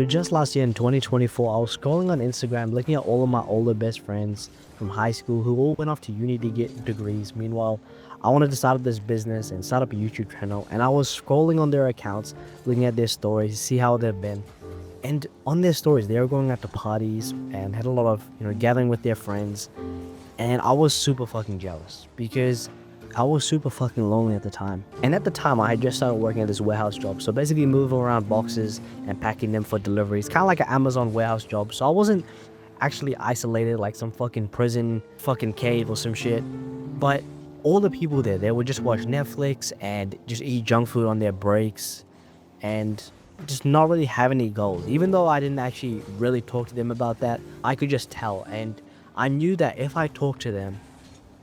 So just last year in 2024, I was scrolling on Instagram looking at all of my older best friends from high school who all went off to uni to get degrees. Meanwhile, I wanted to start up this business and start up a YouTube channel, and I was scrolling on their accounts, looking at their stories, see how they've been. And on their stories, they were going out to parties and had a lot of, gathering with their friends. And I was super fucking jealous because I was super fucking lonely at the time. And at the time, I had just started working at this warehouse job. So basically moving around boxes and packing them for deliveries, kind of like an Amazon warehouse job. So I wasn't actually isolated like some fucking prison, fucking cave or some shit. But all the people there, they would just watch Netflix and just eat junk food on their breaks and just not really have any goals. Even though I didn't actually really talk to them about that, I could just tell. And I knew that if I talked to them,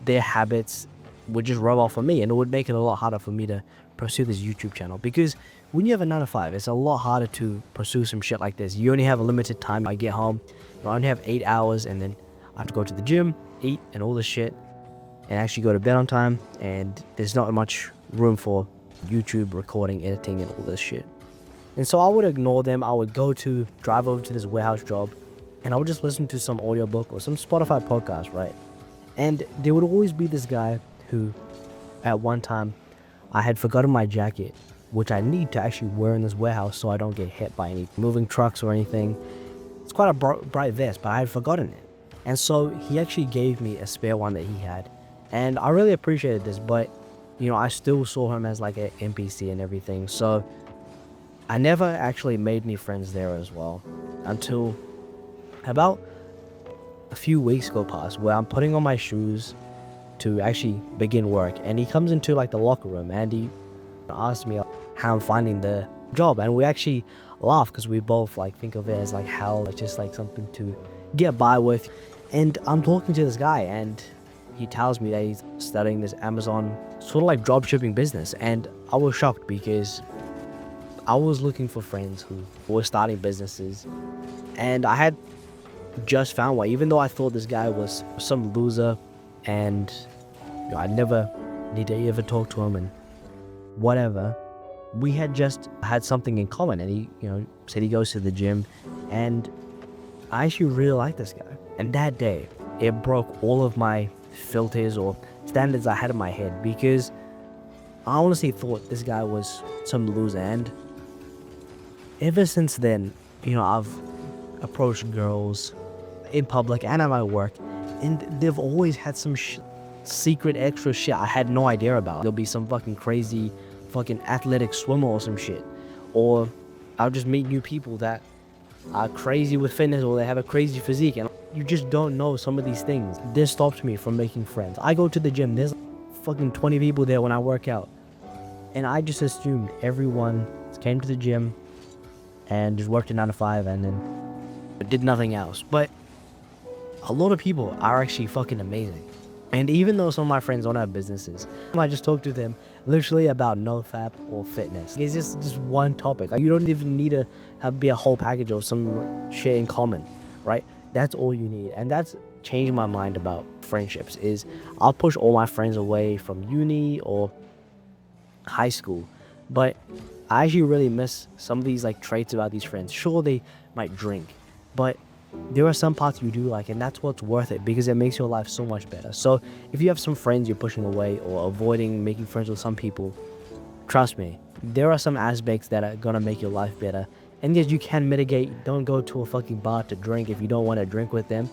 their habits would just rub off on me, and it would make it a lot harder for me to pursue this YouTube channel. Because when you have a 9 to 5, it's a lot harder to pursue some shit like this. You only have a limited time. I get home, I only have 8 hours, and then I have to go to the gym, eat, and all this shit, and actually go to bed on time. And there's not much room for YouTube recording, editing, and all this shit. And so I would ignore them. I would drive over to this warehouse job, and I would just listen to some audiobook or some Spotify podcast, right? And there would always be this guy who, at one time, I had forgotten my jacket, which I need to actually wear in this warehouse so I don't get hit by any moving trucks or anything. It's quite a bright vest, but I had forgotten it. And so he actually gave me a spare one that he had. And I really appreciated this, but, I still saw him as like an NPC and everything. So I never actually made any friends there as well until about a few weeks go past where I'm putting on my shoes to actually begin work, and he comes into like the locker room and he asked me how I'm finding the job, and we actually laugh because we both like think of it as like hell, it's just like something to get by with. And I'm talking to this guy, and he tells me that he's studying this Amazon sort of like drop shipping business, and I was shocked because I was looking for friends who were starting businesses, and I had just found one, even though I thought this guy was some loser, and I never need to ever talk to him and whatever. We had just had something in common, and he, said he goes to the gym, and I actually really like this guy. And that day, it broke all of my filters or standards I had in my head, because I honestly thought this guy was some loser. And ever since then, I've approached girls in public and at my work, and they've always had some secret extra shit I had no idea about. There'll be some fucking crazy fucking athletic swimmer or some shit, or I'll just meet new people that are crazy with fitness, or they have a crazy physique, and you just don't know some of these things. This stops me from making friends. I go to the gym, there's fucking 20 people there when I work out, and I just assumed everyone came to the gym and just worked a 9 to 5 and then did nothing else. But a lot of people are actually fucking amazing. And even though some of my friends don't have businesses, I just talk to them literally about NoFap or fitness. It's just one topic. Like, you don't even need to be a whole package of some shit in common, right? That's all you need. And that's changed my mind about friendships. Is I'll push all my friends away from uni or high school, but I actually really miss some of these like traits about these friends. Sure, they might drink, but there are some parts you do like, and that's what's worth it, because it makes your life so much better. So if you have some friends you're pushing away or avoiding making friends with some people, trust me, there are some aspects that are gonna make your life better. And yes, you can mitigate. Don't go to a fucking bar to drink if you don't want to drink with them,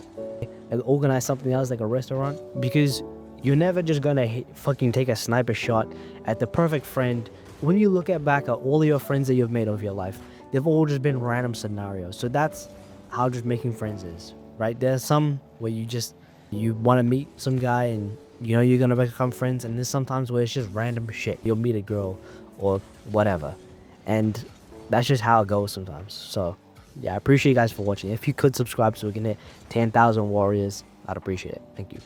and organize something else like a restaurant, because you're never just gonna fucking take a sniper shot at the perfect friend. When you look back at all of your friends that you've made over your life, they've all just been random scenarios. So that's how just making friends is, right? There's some where you want to meet some guy and you're gonna become friends, and there's sometimes where it's just random shit. You'll meet a girl or whatever, and that's just how it goes sometimes. So yeah, I appreciate you guys for watching. If you could subscribe so we can hit 10,000 warriors, I'd appreciate it. Thank you.